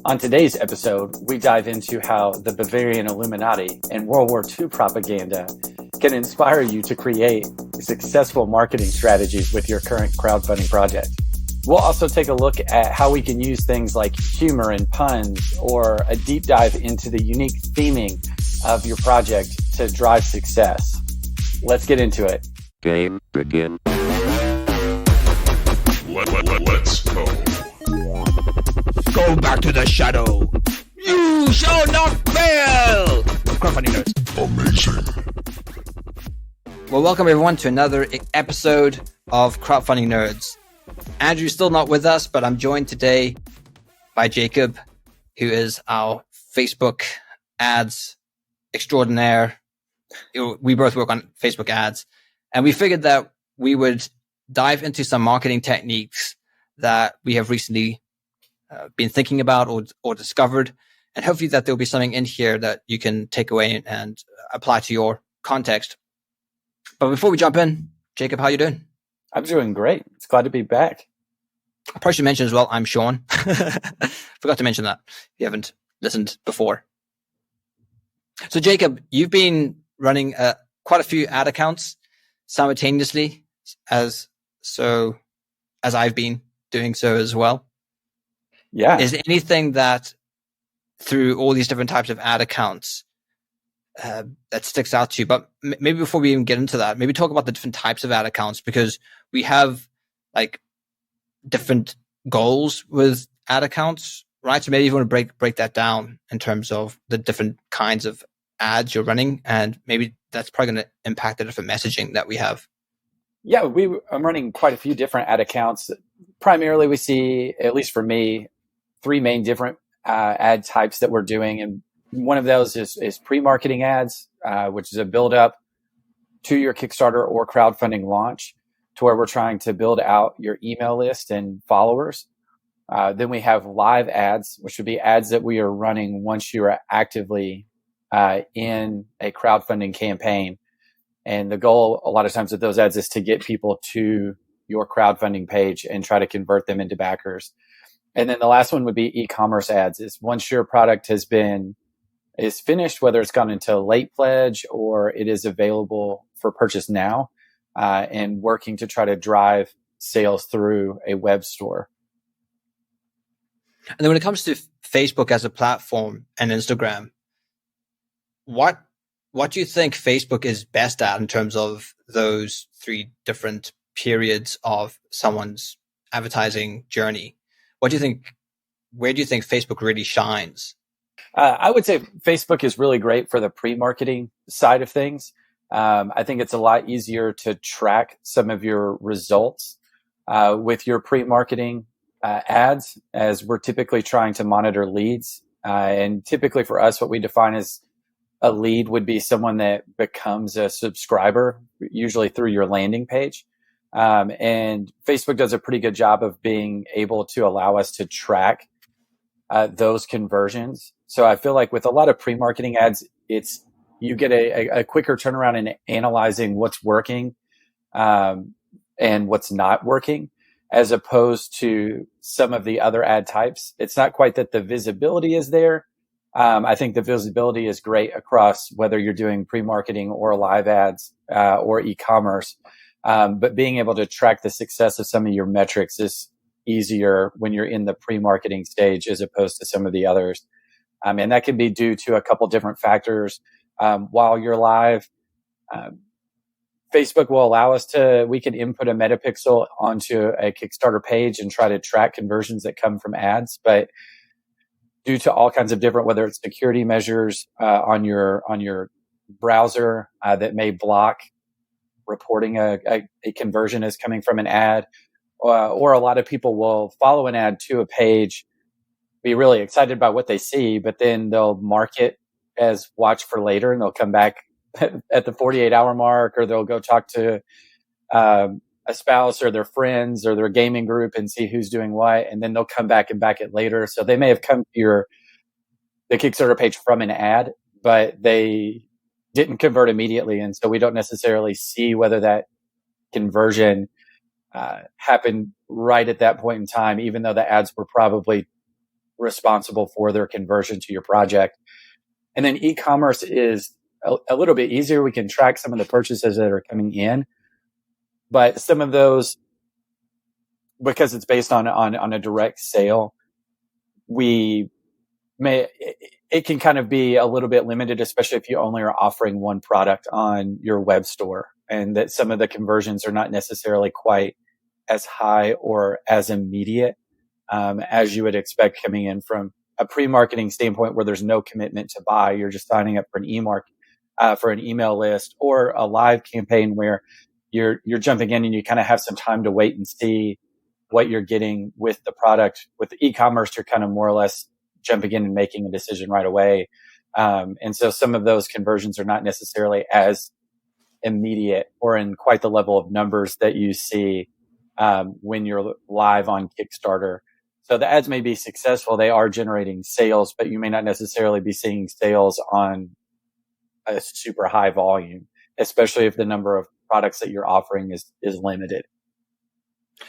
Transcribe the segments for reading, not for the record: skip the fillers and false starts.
On today's episode, we dive into how the Bavarian Illuminati and World War II propaganda can inspire you to create successful marketing strategies with your current crowdfunding project. We'll also take a look at how we can use things like humor and puns or a deep dive into the unique theming of your project to drive success. Let's get into it. Game begin. Let's go. Go back to the shadow. You shall not fail. Crowdfunding Nerds. Amazing. Well, welcome everyone to another episode of Crowdfunding Nerds. Andrew's still not with us, but I'm joined today by Jacob, who is our Facebook ads extraordinaire. We both work on Facebook ads, and we figured that we would dive into some marketing techniques that we have recently been thinking about or discovered, and hopefully that there'll be something in here that you can take away and apply to your context. But before we jump in, Jacob, how you doing? I'm doing great. It's glad to be back. I probably should mention as well, I'm Sean. Forgot to mention that if you haven't listened before. So Jacob, you've been running quite a few ad accounts simultaneously as I've been doing so as well. Yeah. Is there anything that through all these different types of ad accounts that sticks out to you? But maybe before we even get into that, maybe talk about the different types of ad accounts, because we have like different goals with ad accounts, right? So maybe you want to break that down in terms of the different kinds of ads you're running, and maybe that's probably going to impact the different messaging that we have. Yeah, I'm running quite a few different ad accounts. Primarily, we see, at least for me, three main different ad types that we're doing. And one of those is pre-marketing ads, which is a build-up to your Kickstarter or crowdfunding launch, to where we're trying to build out your email list and followers. Then we have live ads, which would be ads that we are running once you are actively in a crowdfunding campaign. And the goal a lot of times with those ads is to get people to your crowdfunding page and try to convert them into backers. And then the last one would be e-commerce ads. Is once your product is finished, whether it's gone into late pledge or it is available for purchase now, and working to try to drive sales through a web store. And then when it comes to Facebook as a platform and Instagram, what do you think Facebook is best at in terms of those three different periods of someone's advertising journey? What do you think? Where do you think Facebook really shines? I would say Facebook is really great for the pre-marketing side of things. I think it's a lot easier to track some of your results with your pre-marketing ads, as we're typically trying to monitor leads. And typically for us, what we define as a lead would be someone that becomes a subscriber, usually through your landing page. And Facebook does a pretty good job of being able to allow us to track those conversions. So I feel like with a lot of pre-marketing ads, you get a quicker turnaround in analyzing what's working and what's not working, as opposed to some of the other ad types. It's not quite that the visibility is there. I think the visibility is great across whether you're doing pre-marketing or live ads or e-commerce. But being able to track the success of some of your metrics is easier when you're in the pre-marketing stage as opposed to some of the others. And that can be due to a couple different factors. While you're live, Facebook will allow us we can input a metapixel onto a Kickstarter page and try to track conversions that come from ads. But due to all kinds of different, whether it's security measures on your browser that may block reporting a conversion as coming from an ad, or a lot of people will follow an ad to a page, be really excited about what they see, but then they'll mark it as watch for later, and they'll come back at the 48-hour mark, or they'll go talk to a spouse or their friends or their gaming group and see who's doing what, and then they'll come back and back it later. So they may have come to the Kickstarter page from an ad, but they didn't convert immediately, and so we don't necessarily see whether that conversion happened right at that point in time, even though the ads were probably responsible for their conversion to your project. And then e-commerce is a little bit easier. We can track some of the purchases that are coming in, but some of those, because it's based on a direct sale, it can kind of be a little bit limited, especially if you only are offering one product on your web store, and that some of the conversions are not necessarily quite as high or as immediate as you would expect coming in from a pre-marketing standpoint, where there's no commitment to buy. You're just signing up for for an email list, or a live campaign where you're jumping in and you kind of have some time to wait and see what you're getting with the product. With the e-commerce, you're kind of more or less jumping in and making a decision right away. And so some of those conversions are not necessarily as immediate or in quite the level of numbers that you see when you're live on Kickstarter. So the ads may be successful. They are generating sales, but you may not necessarily be seeing sales on a super high volume, especially if the number of products that you're offering is limited.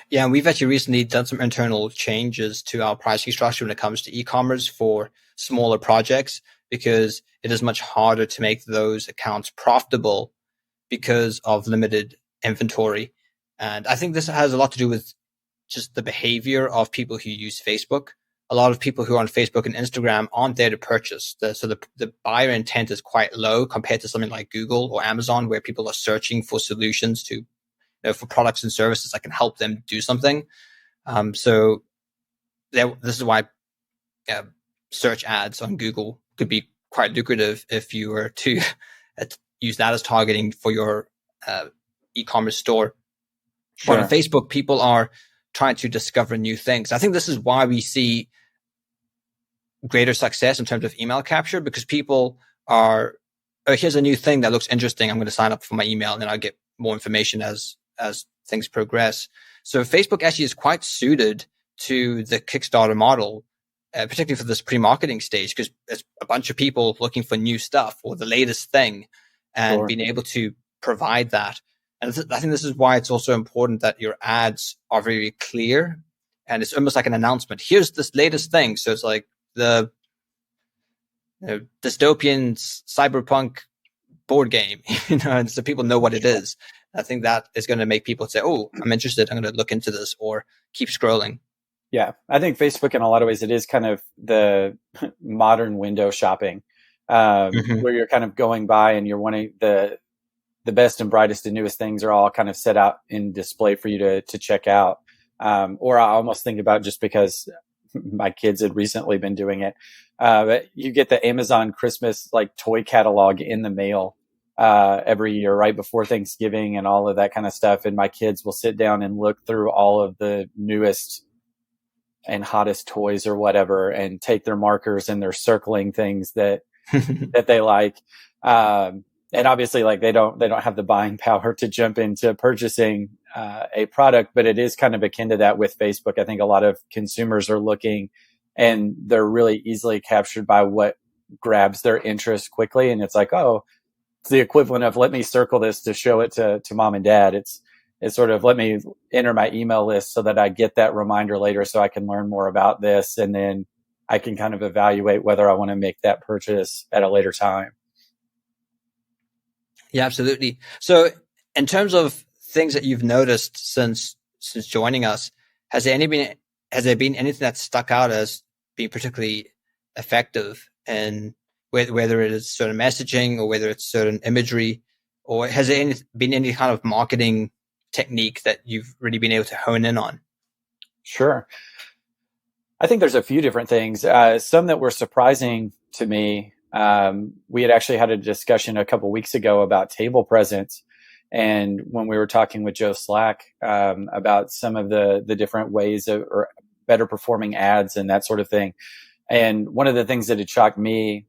Yeah, and we've actually recently done some internal changes to our pricing structure when it comes to e-commerce for smaller projects, because it is much harder to make those accounts profitable because of limited inventory. And I think this has a lot to do with just the behavior of people who use Facebook. A lot of people who are on Facebook and Instagram aren't there to purchase. So the buyer intent is quite low compared to something like Google or Amazon, where people are searching for solutions for products and services that can help them do something. This is why search ads on Google could be quite lucrative if you were to use that as targeting for your e-commerce store. Sure. But on Facebook, people are trying to discover new things. I think this is why we see greater success in terms of email capture, because people are, oh, here's a new thing that looks interesting. I'm going to sign up for my email, and then I'll get more information as things progress. So Facebook actually is quite suited to the Kickstarter model, particularly for this pre-marketing stage, because it's a bunch of people looking for new stuff or the latest thing, and Sure. being able to provide that. And I think this is why it's also important that your ads are very clear, and it's almost like an announcement. Here's this latest thing. So it's like the dystopian cyberpunk board game, and so people know what it is. I think that is going to make people say, oh, I'm interested. I'm going to look into this, or keep scrolling. Yeah. I think Facebook, in a lot of ways, it is kind of the modern window shopping, where you're kind of going by and you're wanting the best and brightest and newest things are all kind of set out in display for you to check out. Or I almost think about, just because my kids had recently been doing it, but you get the Amazon Christmas like toy catalog in the mail every year right before Thanksgiving and all of that kind of stuff. And my kids will sit down and look through all of the newest and hottest toys or whatever, and take their markers and they're circling things that that they like. And obviously, like, they don't have the buying power to jump into purchasing a product, but it is kind of akin to that with Facebook. I think a lot of consumers are looking, and they're really easily captured by what grabs their interest quickly. And it's like, oh, it's the equivalent of, let me circle this to show it to mom and dad. It's sort of, let me enter my email list so that I get that reminder later, so I can learn more about this, and then I can kind of evaluate whether I want to make that purchase at a later time. Yeah, absolutely. So in terms of things that you've noticed since joining us, has there been anything that stuck out as being particularly effective, and whether it is certain messaging or whether it's certain imagery, or has there been any kind of marketing technique that you've really been able to hone in on? Sure. I think there's a few different things. Some that were surprising to me. We had actually had a discussion a couple weeks ago about table presence. And when we were talking with Joe Slack about some of the different ways of, or better performing ads and that sort of thing. And one of the things that had shocked me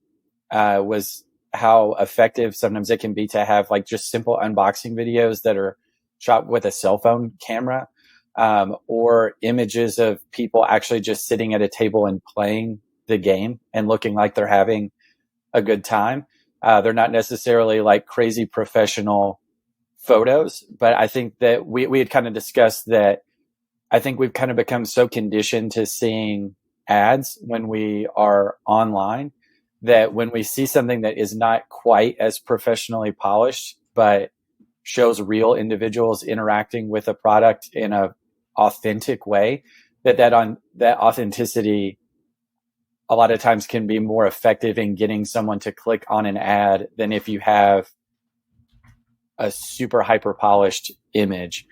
was how effective sometimes it can be to have like just simple unboxing videos that are shot with a cell phone camera, or images of people actually just sitting at a table and playing the game and looking like they're having a good time. They're not necessarily like crazy professional photos, but I think that we had kind of discussed that I think we've kind of become so conditioned to seeing ads when we are online, that when we see something that is not quite as professionally polished, but shows real individuals interacting with a product in a authentic way, that authenticity a lot of times can be more effective in getting someone to click on an ad than if you have a super hyper polished image.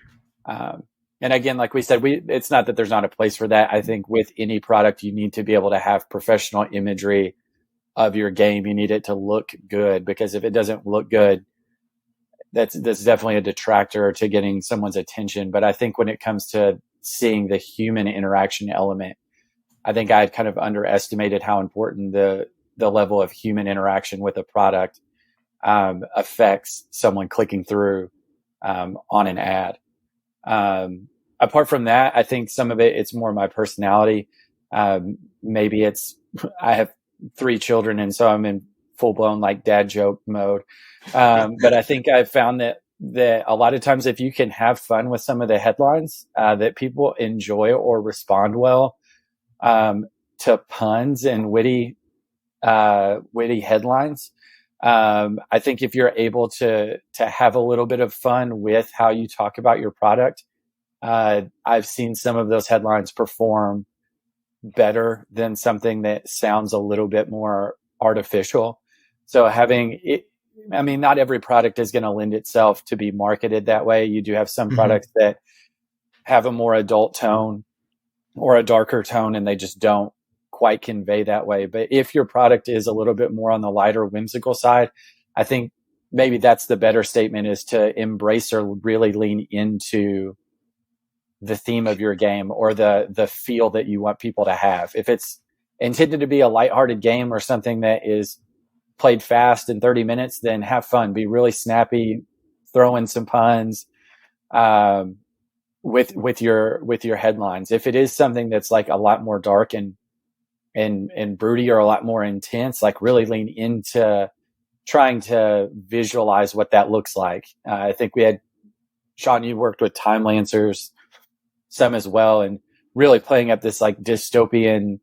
And again, like we said, it's not that there's not a place for that. I think with any product, you need to be able to have professional imagery of your game. You need it to look good, because if it doesn't look good, that's definitely a detractor to getting someone's attention. But I think when it comes to seeing the human interaction element, I think I had kind of underestimated how important the level of human interaction with a product affects someone clicking through on an ad. Apart from that, I think some of it's more my personality. Maybe I have 3 children, and so I'm in full blown like dad joke mode. But I think I've found that a lot of times, if you can have fun with some of the headlines, that people enjoy or respond well to puns and witty headlines. I think if you're able to have a little bit of fun with how you talk about your product, I've seen some of those headlines perform better than something that sounds a little bit more artificial. So having it, I mean, not every product is going to lend itself to be marketed that way. You do have some products that have a more adult tone or a darker tone, and they just don't quite convey that way. But if your product is a little bit more on the lighter, whimsical side, I think maybe that's the better statement, is to embrace or really lean into the theme of your game or the feel that you want people to have. If it's intended to be a lighthearted game or something that is played fast in 30 minutes, then have fun, be really snappy, throw in some puns, with your headlines. If it is something that's like a lot more dark and broody or a lot more intense, like really lean into trying to visualize what that looks like. I think we had, Sean, you worked with Time Lancers some as well, and really playing up this like dystopian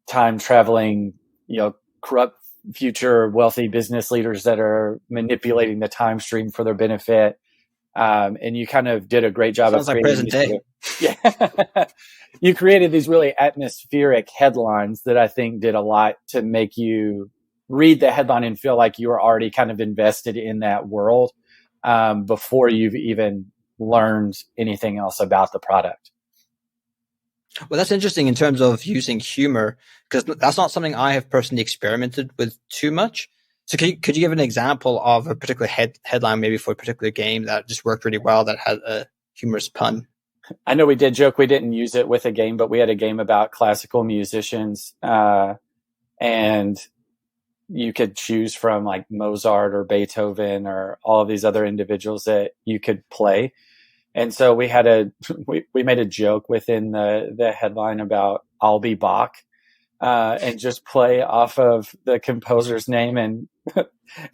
time traveling, corrupt future wealthy business leaders that are manipulating the time stream for their benefit. And you kind of did a great job. Sounds like present day. Yeah. You created these really atmospheric headlines that I think did a lot to make you read the headline and feel like you were already kind of invested in that world before you've even learned anything else about the product. Well, that's interesting in terms of using humor, because that's not something I have personally experimented with too much. So could you give an example of a particular headline, maybe for a particular game that just worked really well, that had a humorous pun? I know we did joke we didn't use it with a game, but we had a game about classical musicians, and you could choose from like Mozart or Beethoven or all of these other individuals that you could play. And so we had we made a joke within the headline about "I'll be Bach," and just play off of the composer's name and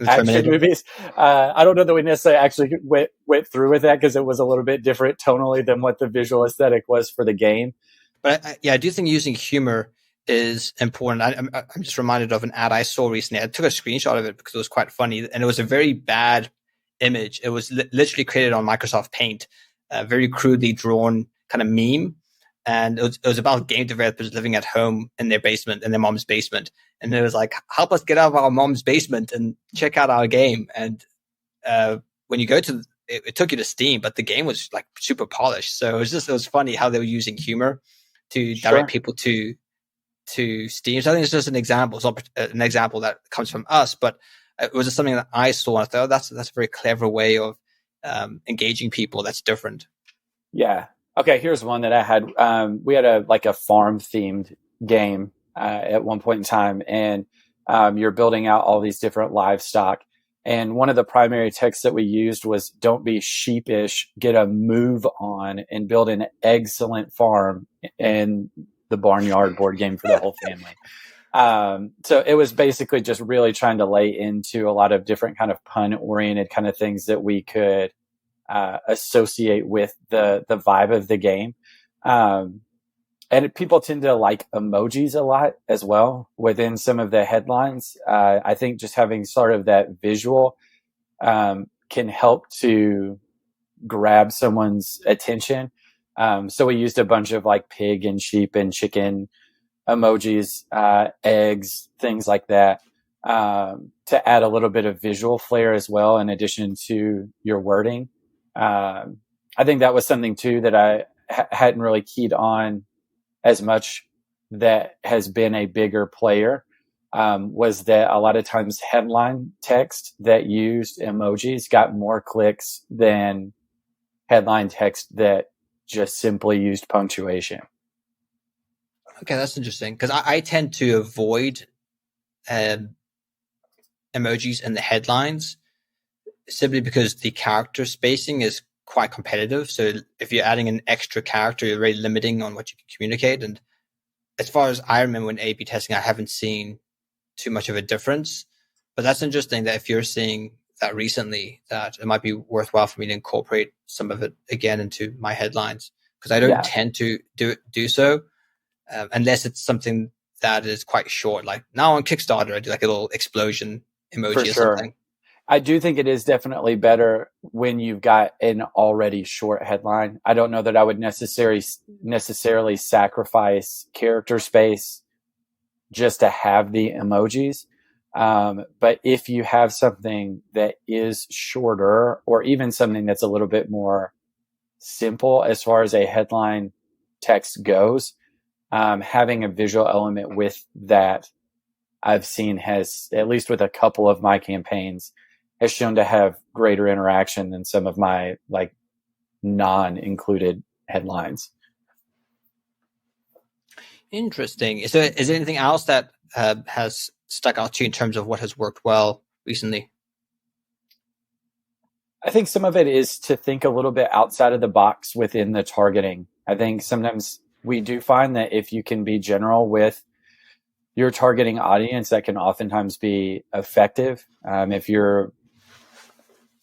action movies. I don't know that we necessarily actually went through with that, because it was a little bit different tonally than what the visual aesthetic was for the game. But I do think using humor is important. I'm just reminded of an ad I saw recently. I took a screenshot of it because it was quite funny, and it was a very bad image. It was literally created on Microsoft Paint, a very crudely drawn kind of meme. And it was about game developers living at home in their basement, in their mom's basement. And it was like, help us get out of our mom's basement and check out our game. And when you go to, it took you to Steam, but the game was like super polished. So it was funny how they were using humor to direct people to Steam. So I think it's just an example. It's not an example that comes from us, but it was just something that I saw. And I thought, that's a very clever way of engaging people. That's different. Yeah. Okay, here's one that I had. We had a farm themed game at one point in time, and you're building out all these different livestock. And one of the primary texts that we used was, "Don't be sheepish, get a move on and build an excellent farm," in the Barnyard board game for the whole family. So it was basically just really trying to lay into a lot of different kind of pun oriented kind of things that we could associate with the vibe of the game. And and people tend to like emojis a lot as well within some of the headlines. I think just having sort of that visual can help to grab someone's attention. So we used a bunch of like pig and sheep and chicken emojis, eggs, things like that, to add a little bit of visual flair as well, in addition to your wording. I think that was something too that I hadn't really keyed on as much, that has been a bigger player, was that a lot of times headline text that used emojis got more clicks than headline text that just simply used punctuation. Okay, that's interesting, because I tend to avoid emojis in the headlines simply because the character spacing is quite competitive. So if you're adding an extra character, you're really limiting on what you can communicate. And as far as I remember when A/B testing, I haven't seen too much of a difference. But that's interesting that if you're seeing that recently, that it might be worthwhile for me to incorporate some of it again into my headlines, because I don't tend to do so unless it's something that is quite short. Like now on Kickstarter, I do like a little explosion emoji or something. I do think it is definitely better when you've got an already short headline. I don't know that I would necessarily sacrifice character space just to have the emojis. But if you have something that is shorter, or even something that's a little bit more simple as far as a headline text goes, having a visual element with that, I've seen has, at least with a couple of my campaigns, has shown to have greater interaction than some of my like non-included headlines. Interesting. So is there anything else that has stuck out to you in terms of what has worked well recently? I think some of it is to think a little bit outside of the box within the targeting. I think sometimes we do find that if you can be general with your targeting audience, that can oftentimes be effective.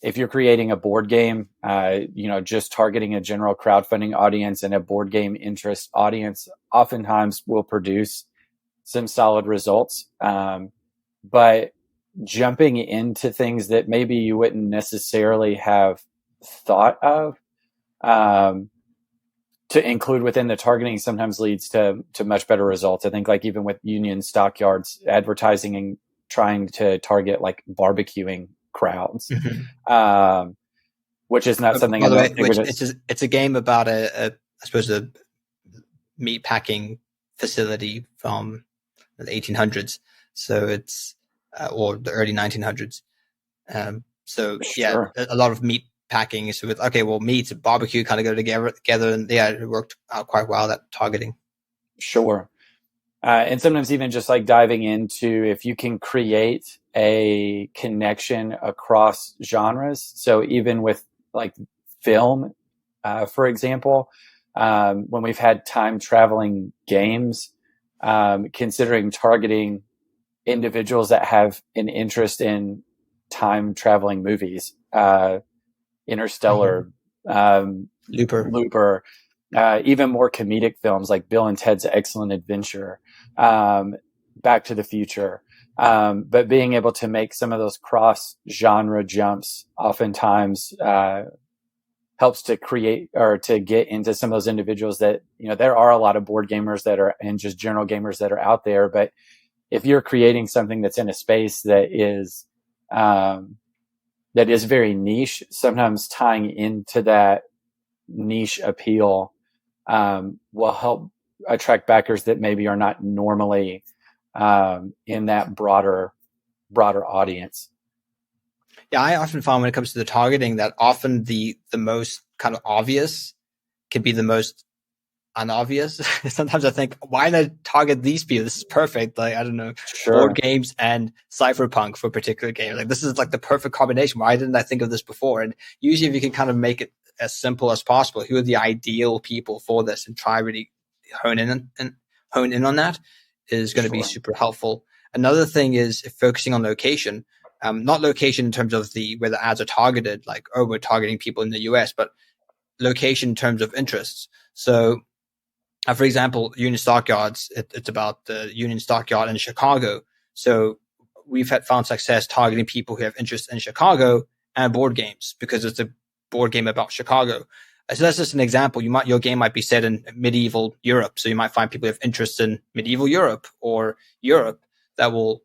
If you're creating a board game, just targeting a general crowdfunding audience and a board game interest audience oftentimes will produce some solid results. But jumping into things that maybe you wouldn't necessarily have thought of to include within the targeting sometimes leads to much better results. I think like even with Union Stockyards advertising and trying to target like barbecuing crowds, which is not something. By the way, it's a game about I suppose a meat packing facility from the 1800s. So it's or the early 1900s. Yeah, a lot of meat packing. So with meat and barbecue kind of go together, and yeah, it worked out quite well, that targeting. Sure. And sometimes even just like diving into if you can create a connection across genres. So even with like film, for example, when we've had time traveling games, considering targeting individuals that have an interest in time traveling movies, Interstellar, Looper, even more comedic films like Bill and Ted's Excellent Adventure, Back to the Future. But being able to make some of those cross genre jumps oftentimes helps to create or to get into some of those individuals that, there are a lot of board gamers that are, and just general gamers that are out there. But if you're creating something that's in a space that is very niche, sometimes tying into that niche appeal will help attract backers that maybe are not normally in that broader audience. Yeah, I often find when it comes to the targeting that often the most kind of obvious can be the most unobvious. Sometimes I think, why not target these people? This is perfect. Like, I don't know, board games and cypherpunk for a particular game. Like, this is like the perfect combination. Why didn't I think of this before? And usually if you can kind of make it as simple as possible, who are the ideal people for this, and try really hone in on that, is going to be super helpful. Another thing is focusing on location. Not location in terms of where the ads are targeted, like, we're targeting people in the US, but location in terms of interests. So For example, Union Stockyards, it's about the Union Stockyard in Chicago. So we've found success targeting people who have interest in Chicago and board games because it's a board game about Chicago. So that's just an example. Your game might be set in medieval Europe. So you might find people who have interest in medieval Europe or Europe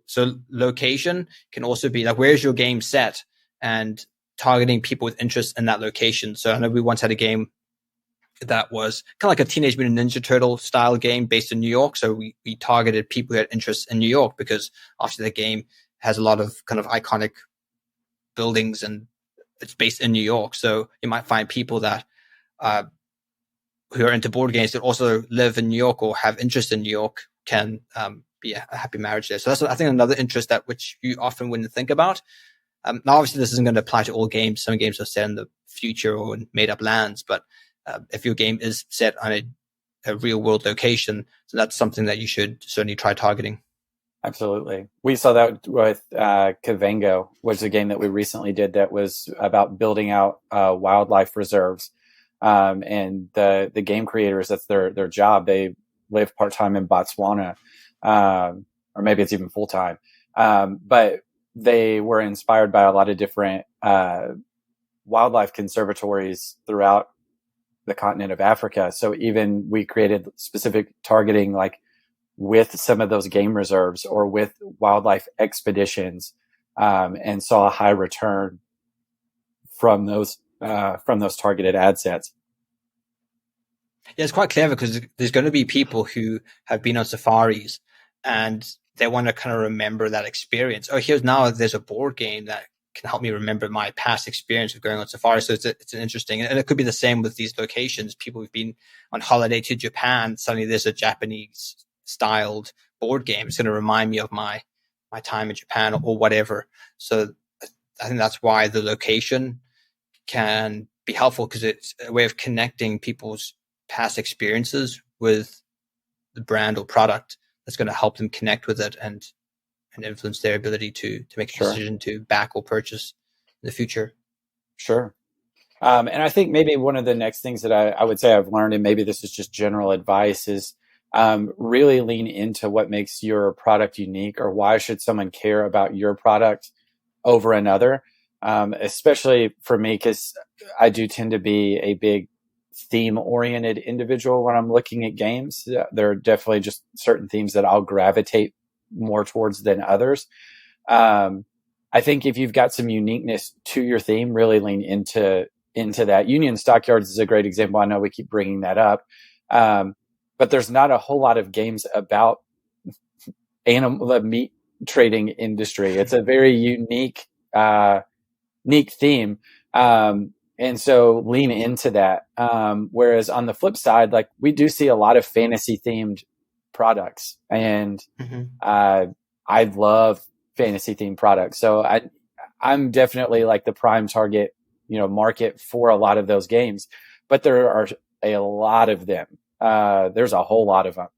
so location can also be like, where's your game set, and targeting people with interest in that location. So I know we once had a game that was kind of like a Teenage Mutant Ninja Turtle style game based in New York. So we targeted people who had interest in New York because obviously the game has a lot of kind of iconic buildings and it's based in New York. So you might find people that who are into board games that also live in New York or have interest in New York can be a happy marriage there. So that's, I think, another interest that which you often wouldn't think about. Now, obviously, this isn't going to apply to all games. Some games are set in the future or in made-up lands, but if your game is set on a real-world location, so that's something that you should certainly try targeting. Absolutely. We saw that with Kavango, was a game that we recently did that was about building out wildlife reserves. And the game creators, that's their job. They live part-time in Botswana, or maybe it's even full-time. But they were inspired by a lot of different wildlife conservatories throughout the continent of Africa. So even we created specific targeting, like with some of those game reserves or with wildlife expeditions, and saw a high return from those targeted ad sets. Yeah, it's quite clever because there's going to be people who have been on safaris and they want to kind of remember that experience. Oh, there's a board game that can help me remember my past experience of going on safari. So it's an interesting, and it could be the same with these locations. People who've been on holiday to Japan, suddenly there's a Japanese styled board game. It's going to remind me of my time in Japan or whatever. So I think that's why the location can be helpful, because it's a way of connecting people's past experiences with the brand or product that's going to help them connect with it and influence their ability to make a decision to back or purchase in the future. Sure. And I think maybe one of the next things that I would say I've learned, and maybe this is just general advice, is really lean into what makes your product unique, or why should someone care about your product over another. Especially for me, because I do tend to be a big theme-oriented individual when I'm looking at games. There are definitely just certain themes that I'll gravitate more towards than others. I think if you've got some uniqueness to your theme, really lean into that. Union Stockyards is a great example. I know we keep bringing that up. But there's not a whole lot of games about the meat trading industry. It's a very unique theme. And so lean into that. Whereas on the flip side, like, we do see a lot of fantasy themed products, and I love fantasy themed products. So I'm definitely like the prime target, market for a lot of those games, but there are a lot of them. There's a whole lot of them.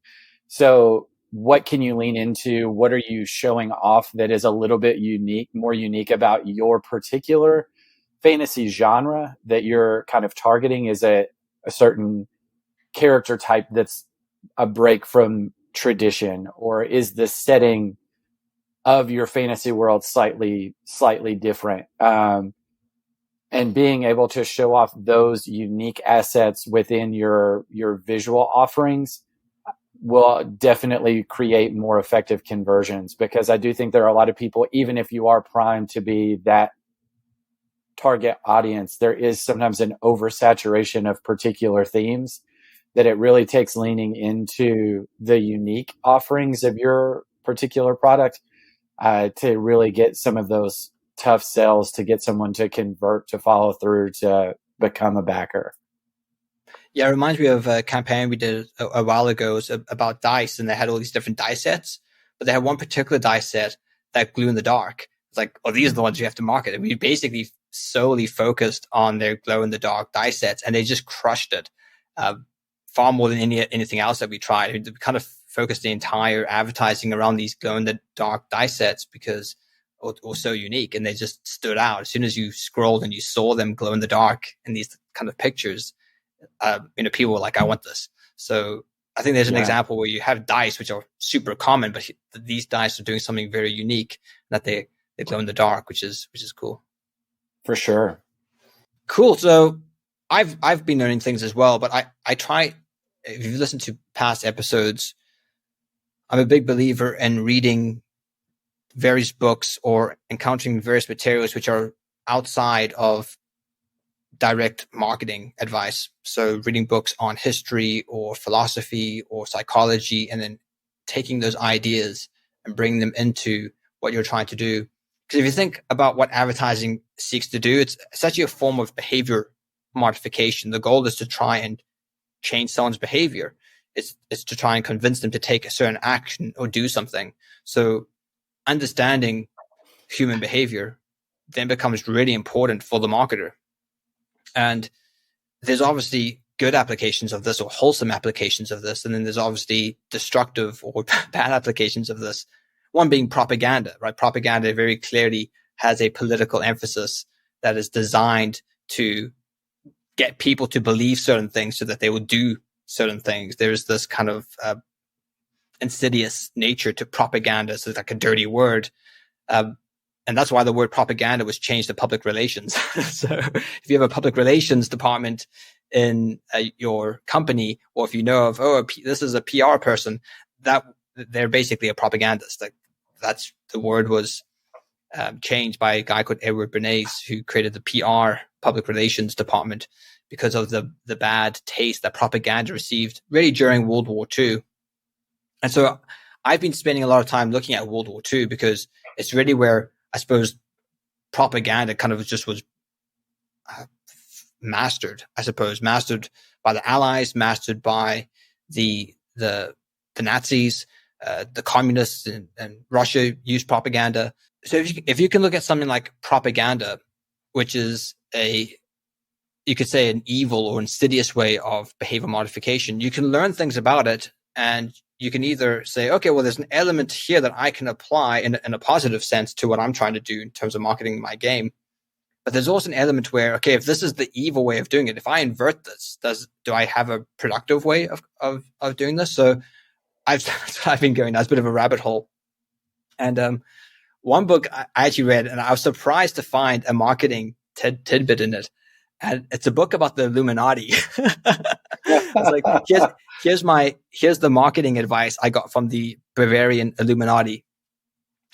So what can you lean into? What are you showing off that is a little bit more unique about your particular fantasy genre that you're kind of targeting? Is a certain character type that's a break from tradition, or is the setting of your fantasy world slightly different? And being able to show off those unique assets within your visual offerings will definitely create more effective conversions, because I do think there are a lot of people, even if you are primed to be that target audience, there is sometimes an oversaturation of particular themes that it really takes leaning into the unique offerings of your particular product to really get some of those tough sells, to get someone to convert, to follow through, to become a backer. Yeah, it reminds me of a campaign we did a while ago. It was about dice, and they had all these different dice sets, but they had one particular dice set that glue in the dark. It's like, oh, these are the ones you have to market. And we basically solely focused on their glow in the dark dice sets, and they just crushed it far more than anything else that we tried. I mean, we kind of focused the entire advertising around these glow in the dark dice sets because or so unique, and they just stood out. As soon as you scrolled and you saw them glow in the dark in these kind of pictures, people were like, I want this. So I think there's an Yeah. example where you have dice, which are super common, but these dice are doing something very unique that they glow in the dark, which is cool. For sure. Cool. So I've been learning things as well, but I try, if you've listened to past episodes, I'm a big believer in reading various books or encountering various materials which are outside of direct marketing advice. So reading books on history or philosophy or psychology, and then taking those ideas and bringing them into what you're trying to do. Because if you think about what advertising seeks to do, it's actually a form of behavior modification. The goal is to try and change someone's behavior. It's to try and convince them to take a certain action or do something. So understanding human behavior then becomes really important for the marketer. And there's obviously good applications of this or wholesome applications of this. And then there's obviously destructive or bad applications of this. One being propaganda, right? Propaganda very clearly has a political emphasis that is designed to get people to believe certain things so that they will do certain things. There's this kind of insidious nature to propaganda. So it's like a dirty word. And that's why the word propaganda was changed to public relations. So if you have a public relations department in your company, or if you know of, this is a PR person, that they're basically a propagandist. Like that's the word was changed by a guy called Edward Bernays, who created the PR public relations department because of the bad taste that propaganda received really during World War II. And so I've been spending a lot of time looking at World War II because it's really where I suppose propaganda kind of just was mastered by the Allies, mastered by the Nazis, the communists, and Russia used propaganda. So if you can look at something like propaganda, which is you could say an evil or insidious way of behavior modification, you can learn things about it, and you can either say, okay, well, there's an element here that I can apply in a positive sense to what I'm trying to do in terms of marketing my game. But there's also an element where, okay, if this is the evil way of doing it, if I invert this, do I have a productive way of doing this? So I've been going down a bit of a rabbit hole. And one book I actually read, and I was surprised to find a marketing tidbit in it. And it's a book about the Illuminati. I was like, here's the marketing advice I got from the Bavarian Illuminati.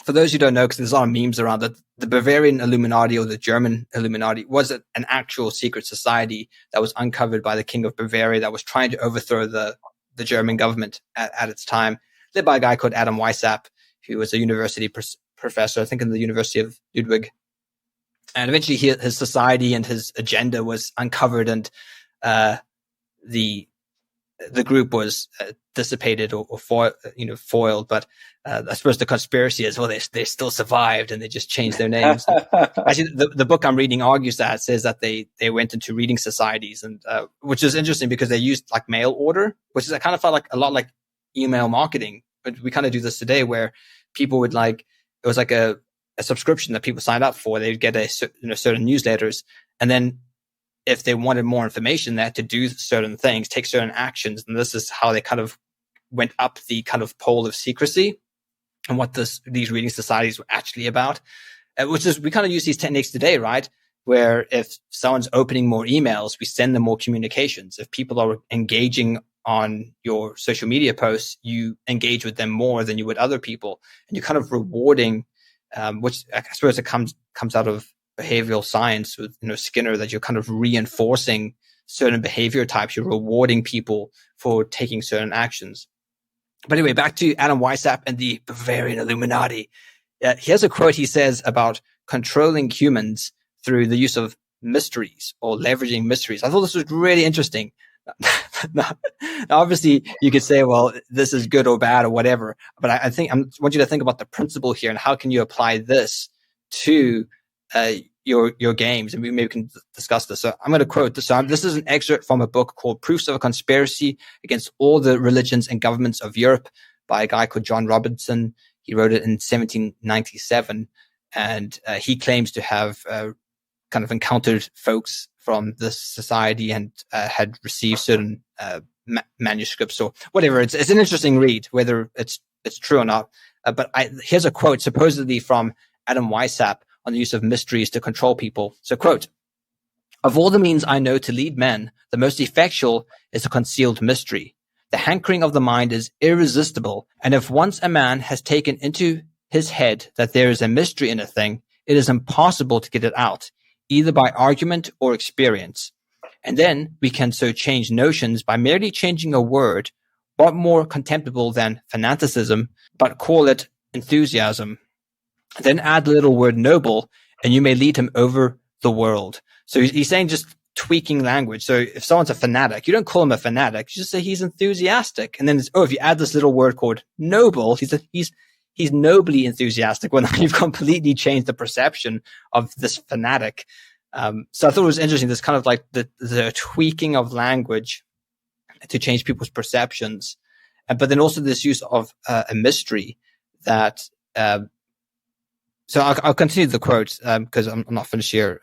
For those who don't know, because there's a lot of memes around that, the Bavarian Illuminati or the German Illuminati was an actual secret society that was uncovered by the King of Bavaria that was trying to overthrow the German government at its time, led by a guy called Adam Weishaupt, who was a university professor, I think in the University of Ludwig. And eventually his society and his agenda was uncovered, and the group was dissipated or foiled. But I suppose the conspiracy is, well, they still survived and they just changed their names. Actually, the book I'm reading argues that. It says that they went into reading societies, and which is interesting because they used like mail order, which is I kind of felt like a lot like email marketing. But we kind of do this today where people would it was like a subscription that people signed up for. They'd get certain newsletters, and then if they wanted more information, they had to do certain things, take certain actions. And this is how they kind of went up the kind of pole of secrecy and what these reading societies were actually about, which is, we kind of use these techniques today, right? Where if someone's opening more emails, we send them more communications. If people are engaging on your social media posts, you engage with them more than you would other people. And you're kind of rewarding, which I suppose it comes out of behavioral science with Skinner, that you're kind of reinforcing certain behavior types. You're rewarding people for taking certain actions. But anyway, back to Adam Weishaupt and the Bavarian Illuminati. Here's a quote he says about controlling humans through the use of mysteries or leveraging mysteries. I thought this was really interesting. Now, obviously, you could say, well, this is good or bad or whatever. But I want you to think about the principle here and how can you apply this to your games, and maybe we can discuss this. So I'm going to quote this. So this is an excerpt from a book called Proofs of a Conspiracy Against All the Religions and Governments of Europe by a guy called John Robinson. He wrote it in 1797, and he claims to have kind of encountered folks from this society and had received certain manuscripts or whatever. It's an interesting read, whether it's true or not. But here's a quote supposedly from Adam Weishaupt on the use of mysteries to control people. So, quote, "Of all the means I know to lead men, the most effectual is a concealed mystery. The hankering of the mind is irresistible, and if once a man has taken into his head that there is a mystery in a thing, it is impossible to get it out, either by argument or experience. And then we can so change notions by merely changing a word, what more contemptible than fanaticism, but call it enthusiasm. Then add the little word noble, and you may lead him over the world." So he's saying just tweaking language. So if someone's a fanatic, you don't call him a fanatic. You just say he's enthusiastic. And then if you add this little word called noble, he's nobly enthusiastic. When you've completely changed the perception of this fanatic. So I thought it was interesting. This kind of like the tweaking of language to change people's perceptions, but then also this use of a mystery that. So I'll continue the quote because I'm not finished here.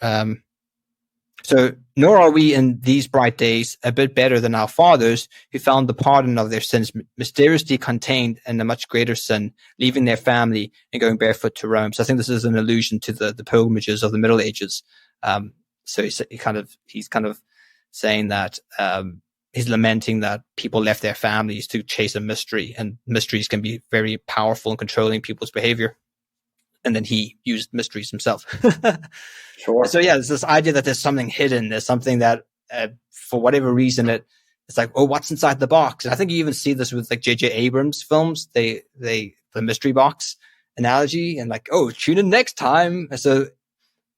So, "Nor are we in these bright days a bit better than our fathers who found the pardon of their sins mysteriously contained in a much greater sin, leaving their family and going barefoot to Rome." So I think this is an allusion to the pilgrimages of the Middle Ages. So he's kind of saying that he's lamenting that people left their families to chase a mystery, and mysteries can be very powerful in controlling people's behavior. And then he used mysteries himself. Sure. So yeah, there's this idea that there's something hidden. There's something that, for whatever reason, it's like, oh, what's inside the box? And I think you even see this with like J.J. Abrams films. The mystery box analogy, and like, oh, tune in next time. So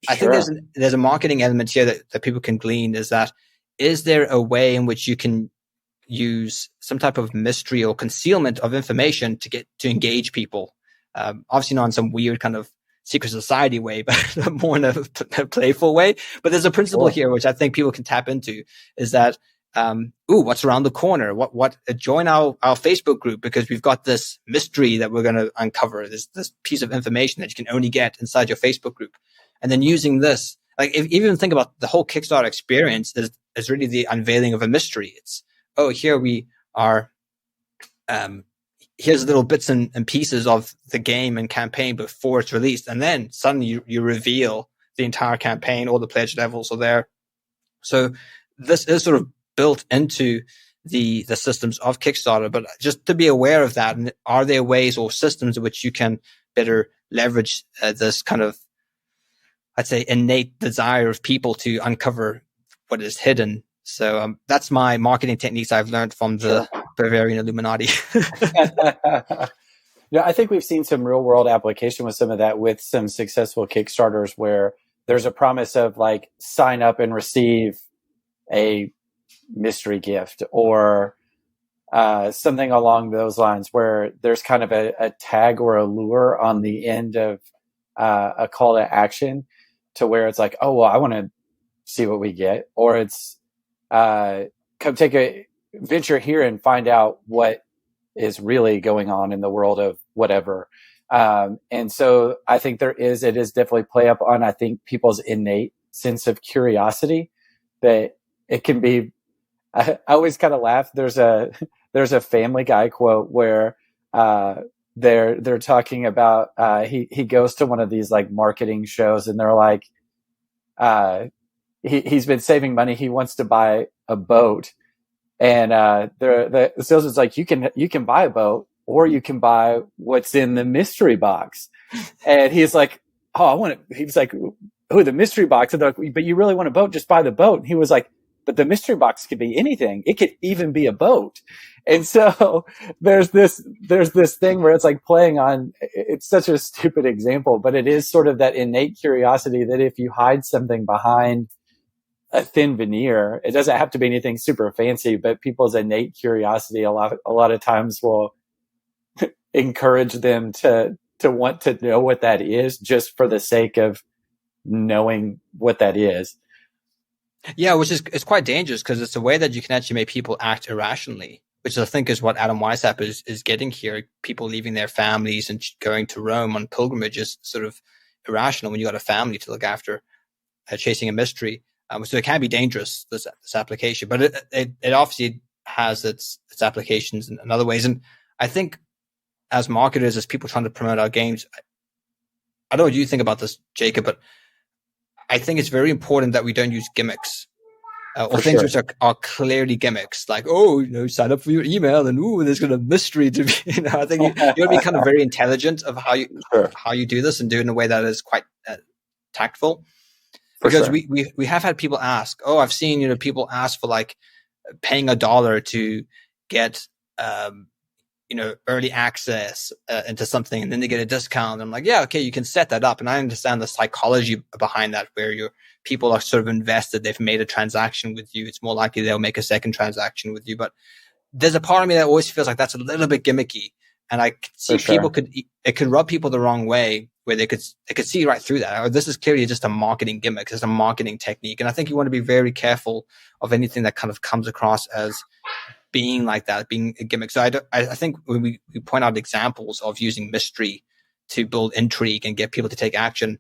I think there's a marketing element here that people can glean. Is there a way in which you can use some type of mystery or concealment of information to engage people? Obviously not in some weird kind of secret society way, but more in a playful way. But there's a principle here which I think people can tap into, is that what's around the corner? What join our Facebook group, because we've got this mystery that we're going to uncover, this piece of information that you can only get inside your Facebook group. And then using this, like, if even think about the whole Kickstarter experience is really the unveiling of a mystery. It's, oh, here we are, here's little bits and pieces of the game and campaign before it's released. And then suddenly you reveal the entire campaign, all the pledge levels are there. So this is sort of built into the systems of Kickstarter, but just to be aware of that. And are there ways or systems in which you can better leverage this kind of, I'd say, innate desire of people to uncover what is hidden? So that's my marketing techniques I've learned from the Bavarian Illuminati. Yeah, I think we've seen some real world application with some of that, with some successful Kickstarters where there's a promise of like sign up and receive a mystery gift or something along those lines, where there's kind of a tag or a lure on the end of a call to action, to where it's like, oh, well, I want to see what we get, or it's come take a venture here and find out what is really going on in the world of whatever. And so I think it is definitely play up on, I think, people's innate sense of curiosity, that it can be, I always kind of laugh. There's a Family Guy quote where, they're talking about, he goes to one of these like marketing shows, and they're like, he's been saving money. He wants to buy a boat. And, the salesman's like, you can buy a boat, or you can buy what's in the mystery box. And he's like, oh, he was like, oh, the mystery box. And they're like, but you really want a boat? Just buy the boat. And he was like, but the mystery box could be anything. It could even be a boat. And so there's this thing where it's like playing on, it's such a stupid example, but it is sort of that innate curiosity that if you hide something behind a thin veneer, it doesn't have to be anything super fancy, but people's innate curiosity a lot of times will encourage them to want to know what that is, just for the sake of knowing what that is. Yeah, which is, it's quite dangerous, because it's a way that you can actually make people act irrationally, which I think is what Adam Weishaupt is getting here. People leaving their families and going to Rome on pilgrimage is sort of irrational when you got a family to look after, chasing a mystery. So it can be dangerous, this application, but it obviously has its applications in other ways. And I think as marketers, as people trying to promote our games, I don't know what you think about this, Jacob, but I think it's very important that we don't use gimmicks or things which are clearly gimmicks, like, sign up for your email and there's going to be a mystery to be, I think you got to be kind of very intelligent of how you do this and do it in a way that is quite tactful. Because we have had people ask, I've seen, people ask for like paying $1 to get, early access into something, and then they get a discount. And I'm like, yeah, okay, you can set that up. And I understand the psychology behind that, where your people are sort of invested. They've made a transaction with you. It's more likely they'll make a second transaction with you. But there's a part of me that always feels like that's a little bit gimmicky. And I see it could rub people the wrong way, where they could see right through that. Or this is clearly just a marketing gimmick. It's a marketing technique. And I think you want to be very careful of anything that kind of comes across as being like that, being a gimmick. So I think when we point out examples of using mystery to build intrigue and get people to take action,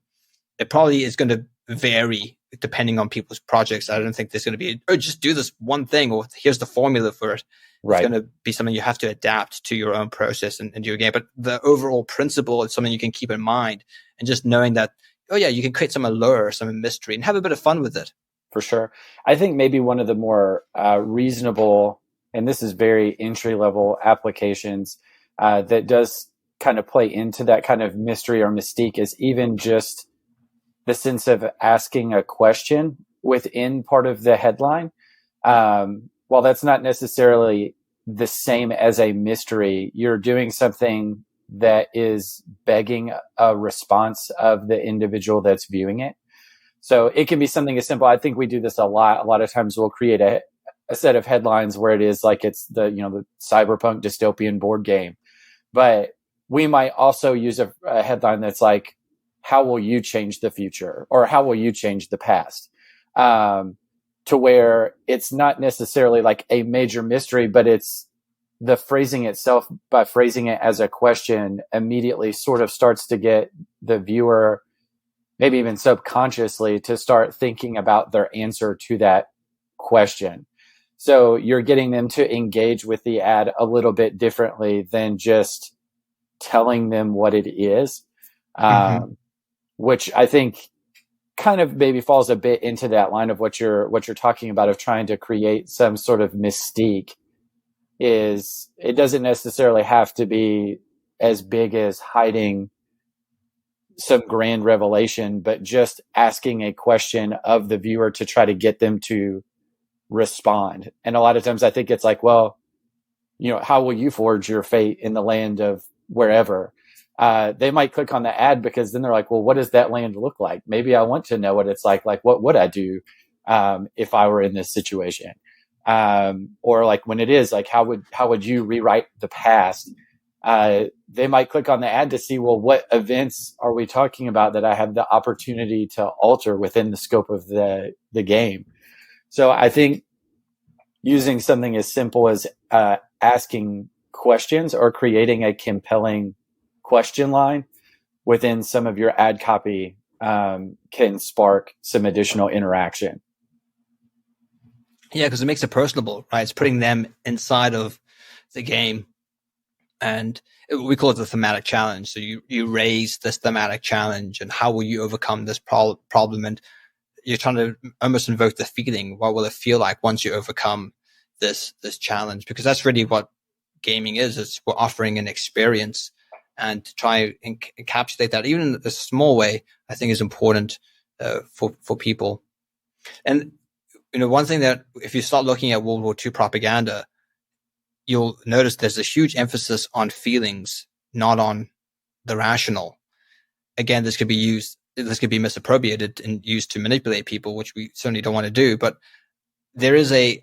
it probably is going to vary depending on people's projects. I don't think there's going to be, just do this one thing, or here's the formula for it. Right. It's going to be something you have to adapt to your own process and your game. But the overall principle is something you can keep in mind, and just knowing that, you can create some allure, some mystery, and have a bit of fun with it. For sure. I think maybe one of the more reasonable, and this is very entry-level applications that does kind of play into that kind of mystery or mystique, is even just the sense of asking a question within part of the headline. While that's not necessarily the same as a mystery, you're doing something that is begging a response of the individual that's viewing it. So it can be something as simple. I think we do this a lot. A lot of times we'll create a set of headlines where it is like it's the cyberpunk dystopian board game, but we might also use a headline that's like, how will you change the future, or how will you change the past, to where it's not necessarily like a major mystery, but it's the phrasing itself. By phrasing it as a question, immediately sort of starts to get the viewer, maybe even subconsciously, to start thinking about their answer to that question. So you're getting them to engage with the ad a little bit differently than just telling them what it is, which I think kind of maybe falls a bit into that line of what you're talking about, of trying to create some sort of mystique. Is it doesn't necessarily have to be as big as hiding some grand revelation, but just asking a question of the viewer to try to get them to respond. And a lot of times I think it's like, well, how will you forge your fate in the land of wherever? They might click on the ad because then they're like, well, what does that land look like? Maybe I want to know what it's like. Like, what would I do if I were in this situation? Or like when it is like, how would you rewrite the past? They might click on the ad to see, well, what events are we talking about that I have the opportunity to alter within the scope of the game? So I think using something as simple as asking questions or creating a compelling question line within some of your ad copy can spark some additional interaction. Yeah, because it makes it personable, right? It's putting them inside of the game. And we call it the thematic challenge. So you raise this thematic challenge, and how will you overcome this problem? And you're trying to almost invoke the feeling. What will it feel like once you overcome this challenge? Because that's really what gaming is. We're offering an experience, and to try and encapsulate that, even in a small way, I think is important for people. And one thing that, if you start looking at World War II propaganda, you'll notice there's a huge emphasis on feelings, not on the rational. Again, this could be misappropriated and used to manipulate people, which we certainly don't want to do. But there is an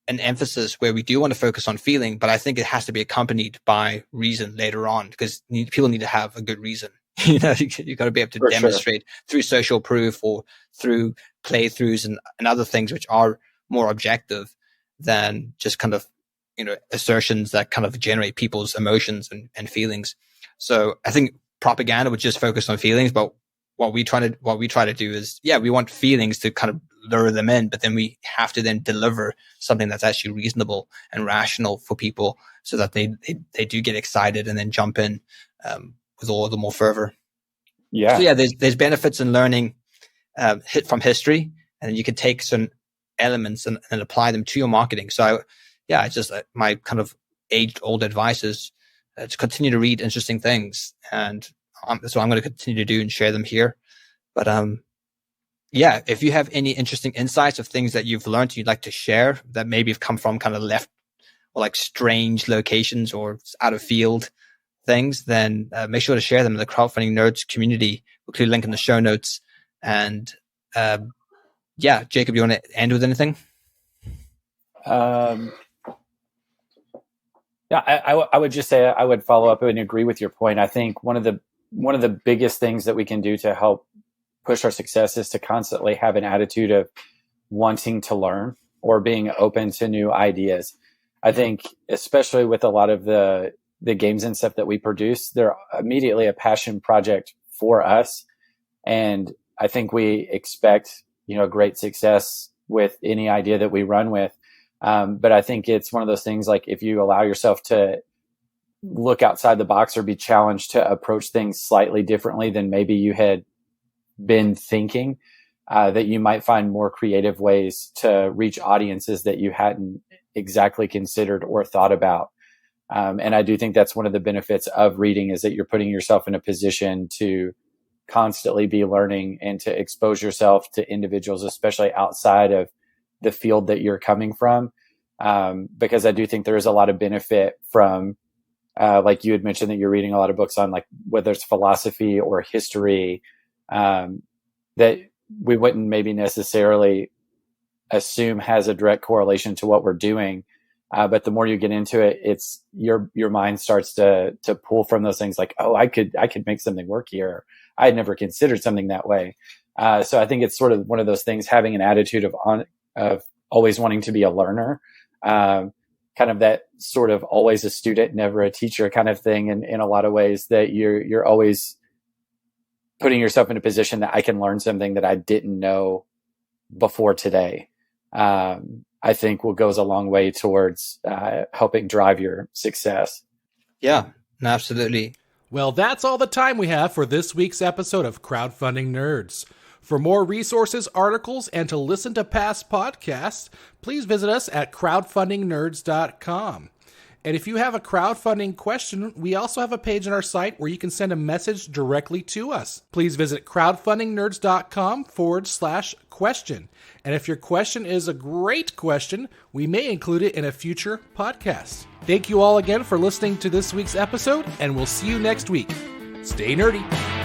emphasis where we do want to focus on feeling, but I think it has to be accompanied by reason later on, because people need to have a good reason. You got to be able to demonstrate through social proof or through playthroughs and other things which are more objective than just kind of, assertions that kind of generate people's emotions and feelings. So I think propaganda would just focus on feelings, but what we try to do is, we want feelings to kind of lure them in, but then we have to then deliver something that's actually reasonable and rational for people so that they do get excited and then jump in with all the more fervor. Yeah. So yeah, there's benefits in learning hit from history, and you can take some elements and apply them to your marketing. So it's just my kind of age-old advice is to continue to read interesting things, and that's what I'm going to continue to do and share them here. But if you have any interesting insights of things that you've learned you'd like to share that maybe have come from kind of left or like strange locations or out of field things, then make sure to share them in the Crowdfunding Nerds community. We'll include a link in the show notes. And Jacob, you want to end with anything? I would just say I would follow up and agree with your point. I think one of the biggest things that we can do to help push our success is to constantly have an attitude of wanting to learn or being open to new ideas. I think especially with a lot of the games and stuff that we produce, they're immediately a passion project for us. And I think we expect, great success with any idea that we run with. But I think it's one of those things, like if you allow yourself to look outside the box or be challenged to approach things slightly differently than maybe you had been thinking, that you might find more creative ways to reach audiences that you hadn't exactly considered or thought about. And I do think that's one of the benefits of reading, is that you're putting yourself in a position to constantly be learning and to expose yourself to individuals, especially outside of the field that you're coming from. Because I do think there is a lot of benefit from, like you had mentioned, that you're reading a lot of books on, like, whether it's philosophy or history, that we wouldn't maybe necessarily assume has a direct correlation to what we're doing. But the more you get into it, it's your mind starts to pull from those things, like, oh, I could make something work here. I had never considered something that way. So I think it's sort of one of those things, having an attitude of always wanting to be a learner, kind of that sort of always a student, never a teacher kind of thing. And in a lot of ways, that you're always putting yourself in a position that I can learn something that I didn't know before today. I think goes a long way towards helping drive your success. Yeah, absolutely. Well, that's all the time we have for this week's episode of Crowdfunding Nerds. For more resources, articles, and to listen to past podcasts, please visit us at crowdfundingnerds.com. And if you have a crowdfunding question, we also have a page on our site where you can send a message directly to us. Please visit crowdfundingnerds.com/question. And if your question is a great question, we may include it in a future podcast. Thank you all again for listening to this week's episode, and we'll see you next week. Stay nerdy.